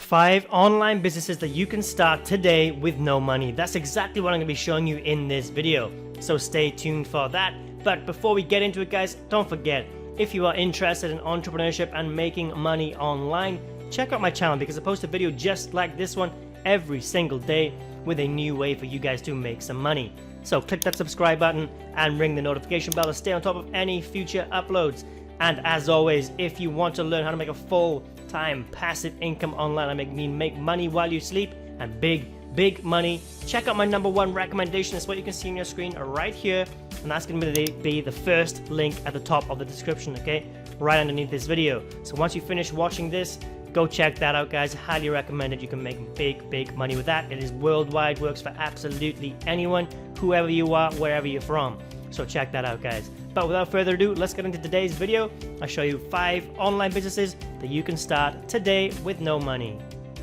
5 online businesses that you can start today with no money. That's exactly what I'm going to be showing you in this video. So stay tuned for that. But before we get into it, guys, don't forget, if you are interested in entrepreneurship and making money online, check out my channel because I post a video just like this one every single day with a new way for you guys to make some money. So click that subscribe button and ring the notification bell to stay on top of any future uploads. And as always, if you want to learn how to make a full-time passive income online, I mean make money while you sleep and big money, check out my #1 recommendation. It's what you can see on your screen right here, and that's going to be the first link at the top of the description, okay, right underneath this video. So once you finish watching this, go check that out, guys. Highly recommend it. You can make big money with that. It is worldwide, works for absolutely anyone, whoever you are, wherever you're from. So check that out, guys. But without further ado, let's get into today's video. I'll show you 5 online businesses that you can start today with no money.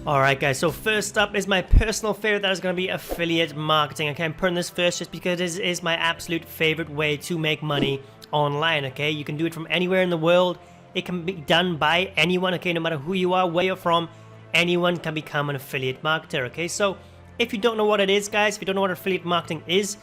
Alright, guys, so first up is my personal favorite. That is going to be affiliate marketing. Okay, I'm putting this first just because it is my absolute favorite way to make money online. Okay, you can do it from anywhere in the world. It can be done by anyone. Okay, no matter who you are, where you're from, anyone can become an affiliate marketer. Okay, so if you don't know what it is, guys, if you don't know what affiliate marketing is,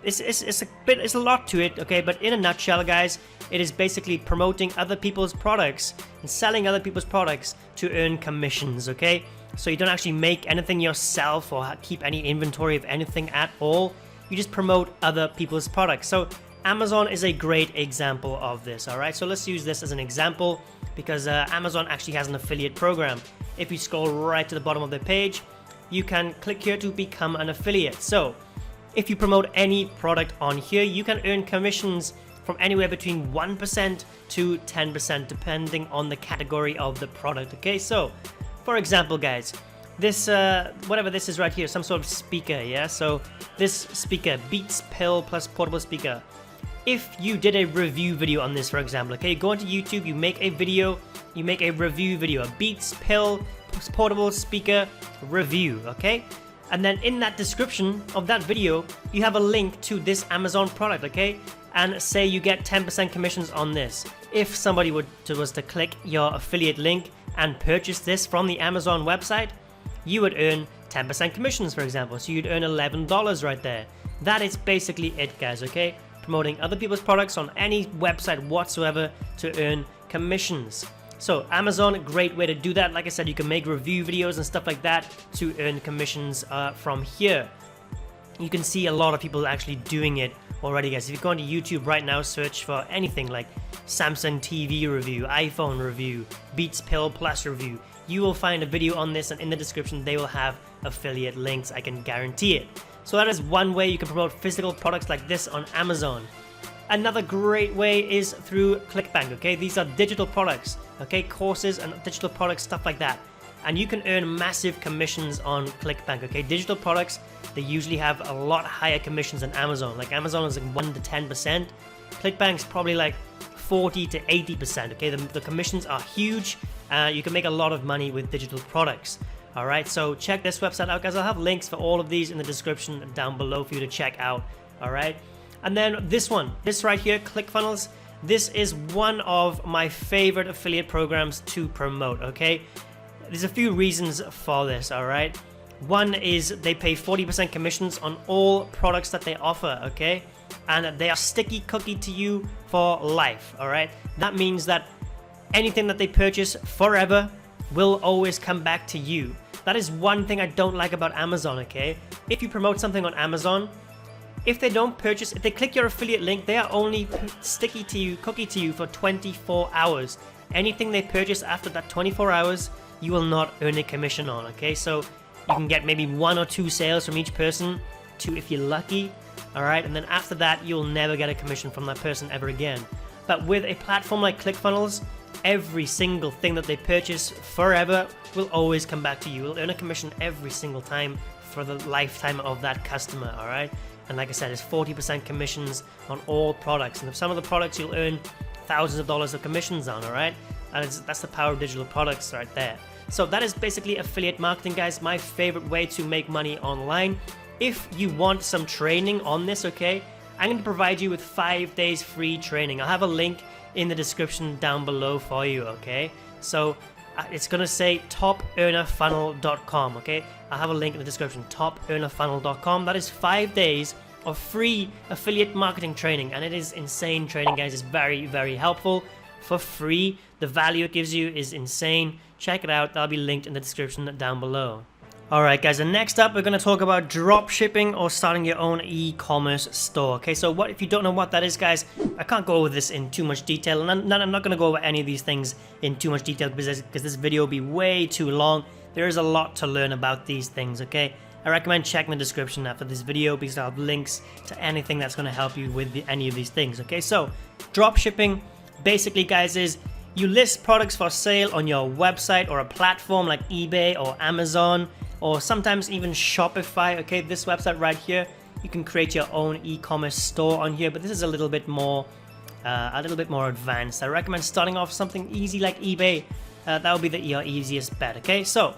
it's a lot to it, okay, but in a nutshell, guys, it is basically promoting other people's products and selling other people's products to earn commissions, okay? So you don't actually make anything yourself or keep any inventory of anything at all. You just promote other people's products. So Amazon is a great example of this, all right? So let's use this as an example because Amazon actually has an affiliate program. If you scroll right to the bottom of the page, you can click here to become an affiliate. So if you promote any product on here, you can earn commissions from anywhere between 1% to 10% depending on the category of the product. Okay, so for example, guys, this whatever this is right here, some sort of speaker, yeah? So this speaker, Beats Pill plus portable speaker. If you did a review video on this, for example, okay, you go onto YouTube, you make a video, you make a review video, a Beats Pill portable speaker review, okay? And then in that description of that video, you have a link to this Amazon product, okay? And say you get 10% commissions on this. If somebody was to click your affiliate link and purchase this from the Amazon website, you would earn 10% commissions, for example. So you'd earn $11 right there. That is basically it, guys, okay? Promoting other people's products on any website whatsoever to earn commissions. So Amazon, great way to do that. Like I said, you can make review videos and stuff like that to earn commissions from here. You can see a lot of people actually doing it already, guys. If you go onto YouTube right now, search for anything like Samsung TV review, iPhone review, Beats Pill Plus review, you will find a video on this, and in the description they will have affiliate links. I can guarantee it. So that is one way you can promote physical products like this on Amazon. Another great way is through ClickBank, okay? These are digital products, okay? Courses and digital products, stuff like that. And you can earn massive commissions on ClickBank, okay? Digital products, they usually have a lot higher commissions than Amazon. Like Amazon is like 1 to 10%. ClickBank's probably like 40 to 80%, okay? The commissions are huge. You can make a lot of money with digital products. All right, so check this website out, guys. I'll have links for all of these in the description down below for you to check out, all right? And then this right here, ClickFunnels, this is one of my favorite affiliate programs to promote, okay? There's a few reasons for this, all right? One is they pay 40% commissions on all products that they offer, okay? And they are sticky cookie to you for life, all right? That means that anything that they purchase forever will always come back to you. That is one thing I don't like about Amazon, okay? If you promote something on Amazon, if they don't purchase, if they click your affiliate link, they are only sticky to you, cookie to you for 24 hours. Anything they purchase after that 24 hours, you will not earn a commission on, okay? So you can get maybe 1 or 2 sales from each person, 2 if you're lucky, all right? And then after that, you'll never get a commission from that person ever again. But with a platform like ClickFunnels, every single thing that they purchase forever will always come back to you. You'll earn a commission every single time for the lifetime of that customer, all right? And like I said, it's 40% commissions on all products. And if some of the products you'll earn thousands of dollars of commissions on, all right? And that's the power of digital products right there. So that is basically affiliate marketing, guys. My favorite way to make money online. If you want some training on this, okay, I'm going to provide you with 5 days free training. I'll have a link in the description down below for you, okay? So it's gonna say topearnerfunnel.com. Okay, I'll have a link in the description. Topearnerfunnel.com. That is 5 days of free affiliate marketing training, and it is insane training, guys. It's very, very helpful for free. The value it gives you is insane. Check it out. That'll be linked in the description down below. Alright guys, and next up we're going to talk about drop shipping or starting your own e-commerce store. Okay, so what if you don't know what that is, guys, I can't go over this in too much detail, and I'm not going to go over any of these things in too much detail because this video will be way too long. There is a lot to learn about these things, okay? I recommend checking the description after this video because I'll have links to anything that's going to help you with any of these things, okay? So, drop shipping basically, guys, is you list products for sale on your website or a platform like eBay or Amazon, or sometimes even Shopify. Okay, this website right here, you can create your own e-commerce store on here, but this is a little bit more advanced. I recommend starting off something easy like eBay. That will be your easiest bet. Okay, so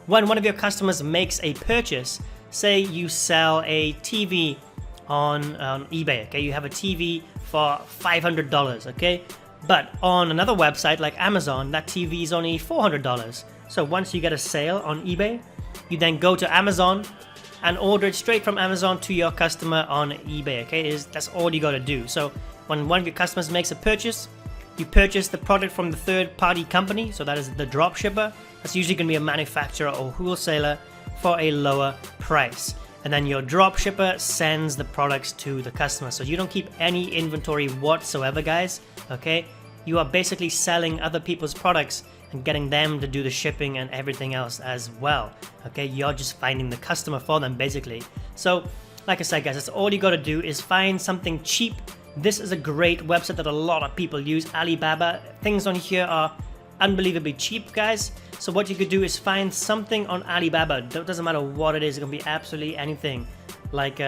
when one of your customers makes a purchase, say you sell a TV on eBay. Okay, you have a TV for $500. Okay, but on another website like Amazon, that TV is only $400. So once you get a sale on eBay, you then go to Amazon and order it straight from Amazon to your customer on eBay. Okay, that's all you got to do. So when one of your customers makes a purchase, you purchase the product from the third-party company. So that is the drop shipper. That's usually going to be a manufacturer or wholesaler for a lower price. And then your drop shipper sends the products to the customer. So you don't keep any inventory whatsoever, guys. Okay, you are basically selling other people's products and getting them to do the shipping and everything else as well. Okay, you're just finding the customer for them basically. So like I said, guys, that's all you got to do is find something cheap. This is a great website that a lot of people use, Alibaba. Things on here are unbelievably cheap, guys. So what you could do is find something on Alibaba. It doesn't matter what it is, it can be absolutely anything. Like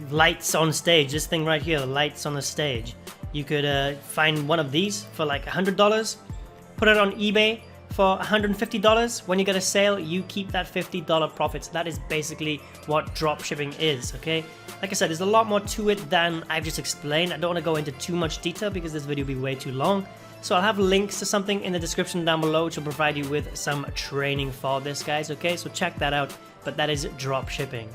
lights on stage, this thing right here, lights on the stage. You could find one of these for like $100, put it on eBay for $150. When you get a sale, you keep that $50 profits. That is basically what drop shipping is, okay? Like I said, there's a lot more to it than I've just explained. I don't want to go into too much detail because this video will be way too long. So I'll have links to something in the description down below to provide you with some training for this, guys, okay? So check that out, but that is drop shipping.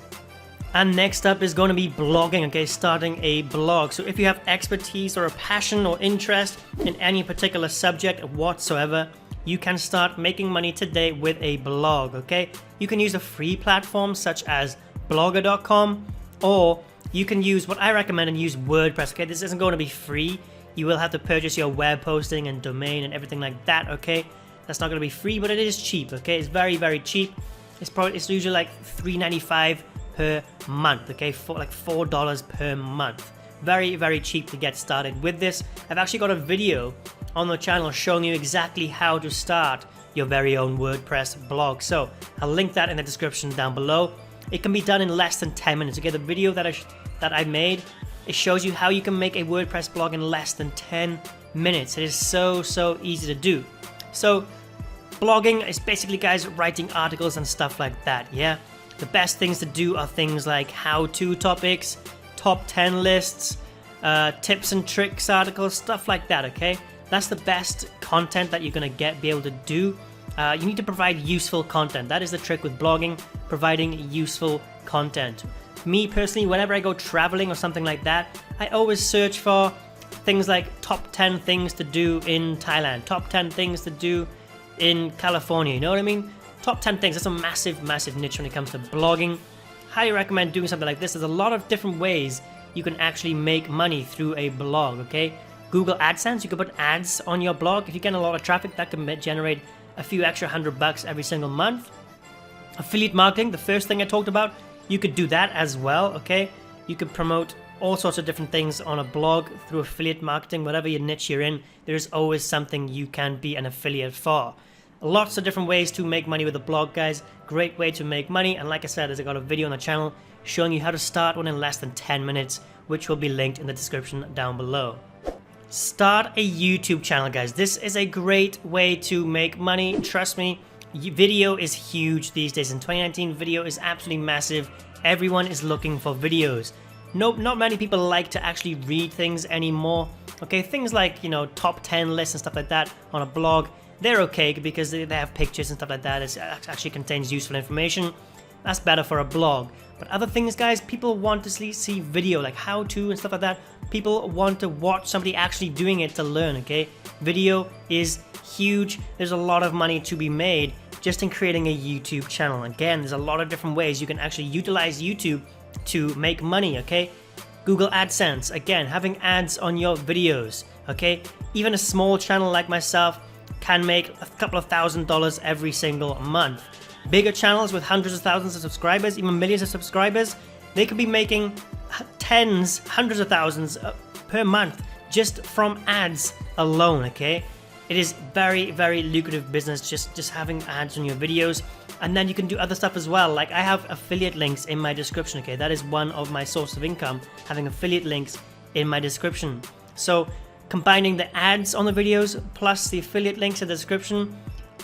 And next up is going to be blogging, okay, starting a blog. So if you have expertise or a passion or interest in any particular subject whatsoever, you can start making money today with a blog, okay? You can use a free platform such as blogger.com, or you can use what I recommend and use WordPress, okay? This isn't going to be free. You will have to purchase your web hosting and domain and everything like that, okay? That's not going to be free, but it is cheap, okay? It's very, very cheap. It's usually like $3.95 per month, okay, for like $4 per month. Very, very cheap to get started with this. I've actually got a video on the channel showing you exactly how to start your very own WordPress blog. So I'll link that in the description down below. It can be done in less than 10 minutes. Okay, the video that I made, it shows you how you can make a WordPress blog in less than 10 minutes. It is so easy to do. So blogging is basically, guys, writing articles and stuff like that, yeah? The best things to do are things like how-to topics, top 10 lists, tips and tricks articles, stuff like that, okay? That's the best content that you're going to be able to do. You need to provide useful content. That is the trick with blogging, providing useful content. Me personally, whenever I go traveling or something like that, I always search for things like top 10 things to do in Thailand, top 10 things to do in California, you know what I mean? Top 10 things, that's a massive niche when it comes to blogging. Highly recommend doing something like this. There's a lot of different ways you can actually make money through a blog, okay? Google AdSense, you can put ads on your blog. If you get a lot of traffic, that can generate a few extra $100 every single month. Affiliate marketing, the first thing I talked about, you could do that as well, okay? You could promote all sorts of different things on a blog through affiliate marketing. Whatever your niche you're in, there's always something you can be an affiliate for. Lots of different ways to make money with a blog, guys. Great way to make money. And like I said, I've got a video on the channel showing you how to start one in less than 10 minutes, which will be linked in the description down below. Start a YouTube channel, guys. This is a great way to make money. Trust me, video is huge these days. In 2019, video is absolutely massive. Everyone is looking for videos. Not many people like to actually read things anymore. Okay, things like, you know, top 10 lists and stuff like that on a blog, they're okay because they have pictures and stuff like that. It actually contains useful information. That's better for a blog. But other things, guys, people want to see video, like how to and stuff like that. People want to watch somebody actually doing it to learn, okay? Video is huge. There's a lot of money to be made just in creating a YouTube channel. Again, there's a lot of different ways you can actually utilize YouTube to make money, okay? Google AdSense, again, having ads on your videos, okay? Even a small channel like myself can make a couple of $1,000s every single month. Bigger channels with hundreds of thousands of subscribers, even millions of subscribers, they could be making tens, hundreds of thousands per month just from ads alone, okay? It is very, very lucrative business just having ads on your videos. And then you can do other stuff as well. Like I have affiliate links in my description, okay? That is one of my source of income, having affiliate links in my description. So combining the ads on the videos plus the affiliate links in the description,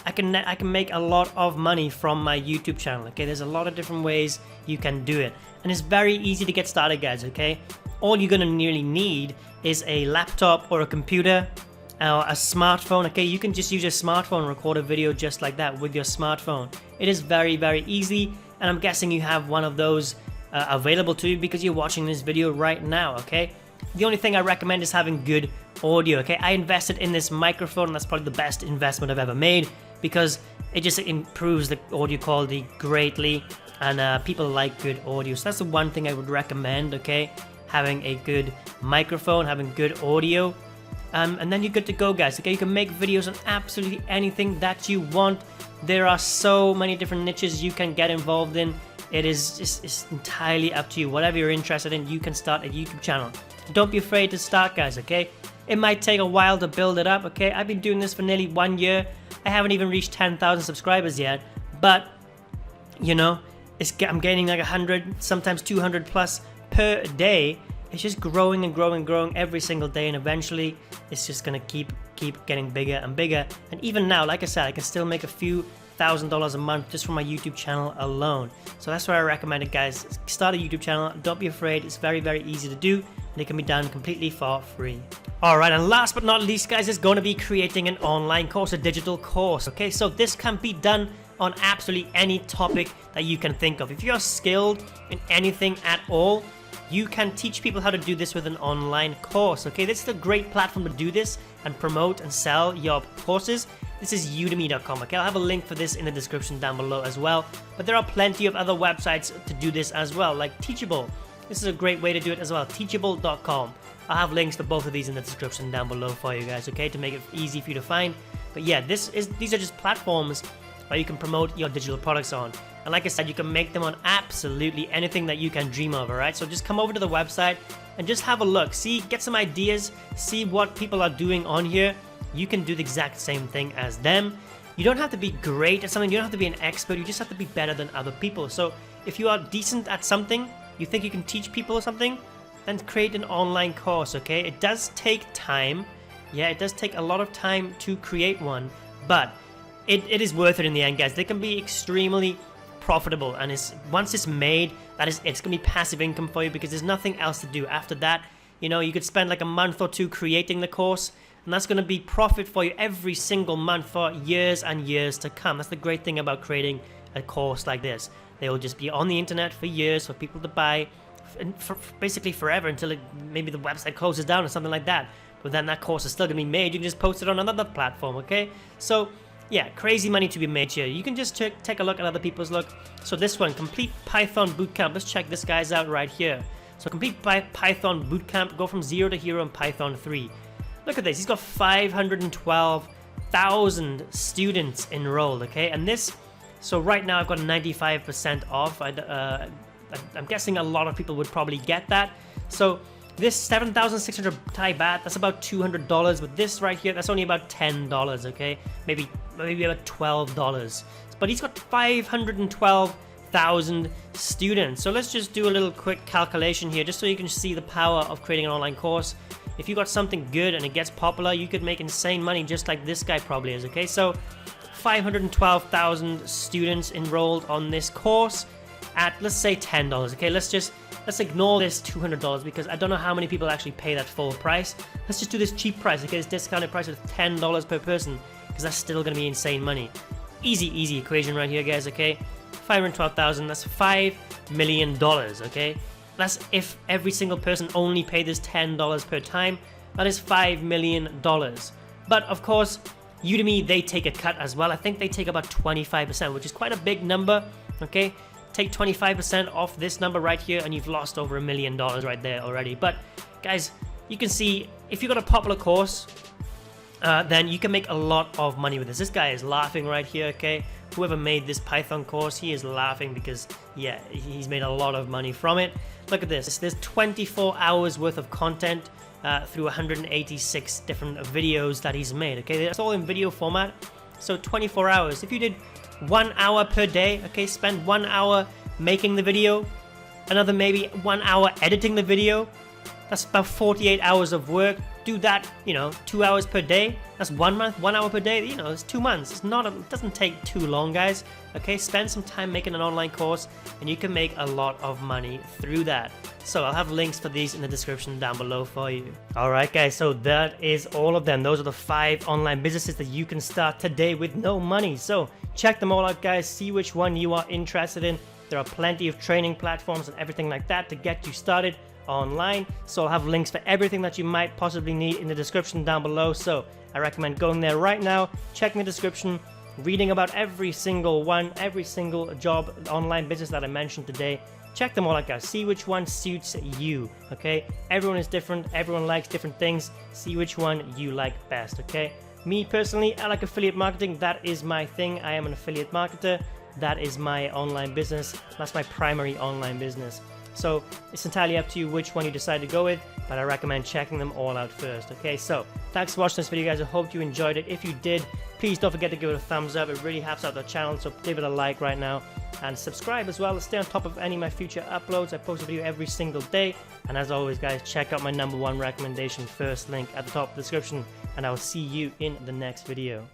I can make a lot of money from my YouTube channel, okay? There's a lot of different ways you can do it. And it's very easy to get started, guys, okay? All you're gonna nearly need is a laptop or a computer or a smartphone, okay? You can just use your smartphone and record a video just like that with your smartphone. It is very, very easy, and I'm guessing you have one of those available to you because you're watching this video right now, okay? The only thing I recommend is having good audio, okay? I invested in this microphone, and that's probably the best investment I've ever made because it just improves the audio quality greatly, and people like good audio. So that's the one thing I would recommend, okay? Having a good microphone, having good audio, and then you're good to go, guys, okay? You can make videos on absolutely anything that you want. There are so many different niches you can get involved in. It's entirely up to you. Whatever you're interested in, you can start a YouTube channel. Don't be afraid to start, guys, okay? It might take a while to build it up, okay? I've been doing this for nearly 1 year. I haven't even reached 10,000 subscribers yet, but, you know, I'm gaining like 100, sometimes 200 plus per day. It's just growing and growing and growing every single day, and eventually it's just gonna keep getting bigger and bigger. And even now, like I said, I can still make a few $1,000s a month just from my YouTube channel alone. So that's why I recommend it, guys. Start a YouTube channel. Don't be afraid. It's very, very easy to do, and it can be done completely for free. Alright, and last but not least, guys, is going to be creating an online course, a digital course. Okay, so this can be done on absolutely any topic that you can think of. If you're skilled in anything at all, you can teach people how to do this with an online course. Okay, this is a great platform to do this and promote and sell your courses. This is udemy.com. Okay, I'll have a link for this in the description down below as well. But there are plenty of other websites to do this as well, like Teachable. This is a great way to do it as well, teachable.com. I'll have links to both of these in the description down below for you guys, okay, to make it easy for you to find. But yeah, these are just platforms where you can promote your digital products on. And like I said, you can make them on absolutely anything that you can dream of, alright? So just come over to the website and just have a look. See, get some ideas, see what people are doing on here. You can do the exact same thing as them. You don't have to be great at something, you don't have to be an expert, you just have to be better than other people. So if you are decent at something, you think you can teach people something, then create an online course, okay? It does take time. Yeah, it does take a lot of time to create one, but it is worth it in the end, guys. They can be extremely profitable, and once it's made, it's gonna be passive income for you because there's nothing else to do. After that, you know, you could spend like a month or two creating the course, and that's gonna be profit for you every single month for years and years to come. That's the great thing about creating a course like this. They will just be on the internet for years for people to buy, and for basically forever until maybe the website closes down or something like that. But then that course is still gonna be made. You can just post it on another platform, okay? So yeah, crazy money to be made here. You can just take a look at other people's look. So this one, Complete Python Bootcamp. Let's check this guy's out right here. So Complete Python Bootcamp, go from 0 to hero in Python 3. Look at this, he's got 512,000 students enrolled, okay? And this, so right now I've got 95% off. I'm guessing a lot of people would probably get that. So this 7,600 Thai baht, that's about $200. With this right here, that's only about $10, okay? Maybe about $12. But he's got 512,000 students. So let's just do a little quick calculation here, just so you can see the power of creating an online course. If you got something good and it gets popular, you could make insane money just like this guy probably is, okay? So 512,000 students enrolled on this course at, let's say, $10, okay? Let's ignore this $200 because I don't know how many people actually pay that full price. Let's just do this cheap price, okay? This discounted price of $10 per person. because that's still going to be insane money. Easy equation right here, guys, okay? 512,000, that's $5 million, okay? That's if every single person only paid this $10 per time, that is $5 million. But of course, Udemy, they take a cut as well. I think they take about 25%, which is quite a big number, okay? Take 25% off this number right here and you've lost over $1 million right there already. But guys, you can see if you've got a popular course, then you can make a lot of money with this. This guy is laughing right here, okay? Whoever made this Python course, he is laughing because, yeah, he's made a lot of money from it. Look at this. There's 24 hours worth of content through 186 different videos that he's made, okay? That's all in video format. So 24 hours. If you did 1 hour per day, okay, spend 1 hour making the video, another maybe 1 hour editing the video, that's about 48 hours of work. Do that, 2 hours per day. That's 1 month, 1 hour per day. It's 2 months. It doesn't take too long, guys. Okay, spend some time making an online course, and you can make a lot of money through that. So I'll have links for these in the description down below for you. All right, guys. So that is all of them. Those are the 5 online businesses that you can start today with no money. So check them all out, guys. See which one you are interested in. There are plenty of training platforms and everything like that to get you started online. So I'll have links for everything that you might possibly need in the description down below. So I recommend going there right now, checking the description, reading about every single job, online business that I mentioned today. Check them all out, guys. See which one suits you, okay? Everyone is different. Everyone likes different things. See which one you like best, okay? Me personally, I like affiliate marketing. That is my thing. I am an affiliate marketer. That is my online business. That's my primary online business. So it's entirely up to you which one you decide to go with, but I recommend checking them all out first, okay? So thanks for watching this video, guys. I hope you enjoyed it. If you did, please don't forget to give it a thumbs up. It really helps out the channel, so give it a like right now. And subscribe as well to stay on top of any of my future uploads. I post a video every single day. And as always, guys, check out my #1 recommendation, first link at the top of the description. And I will see you in the next video.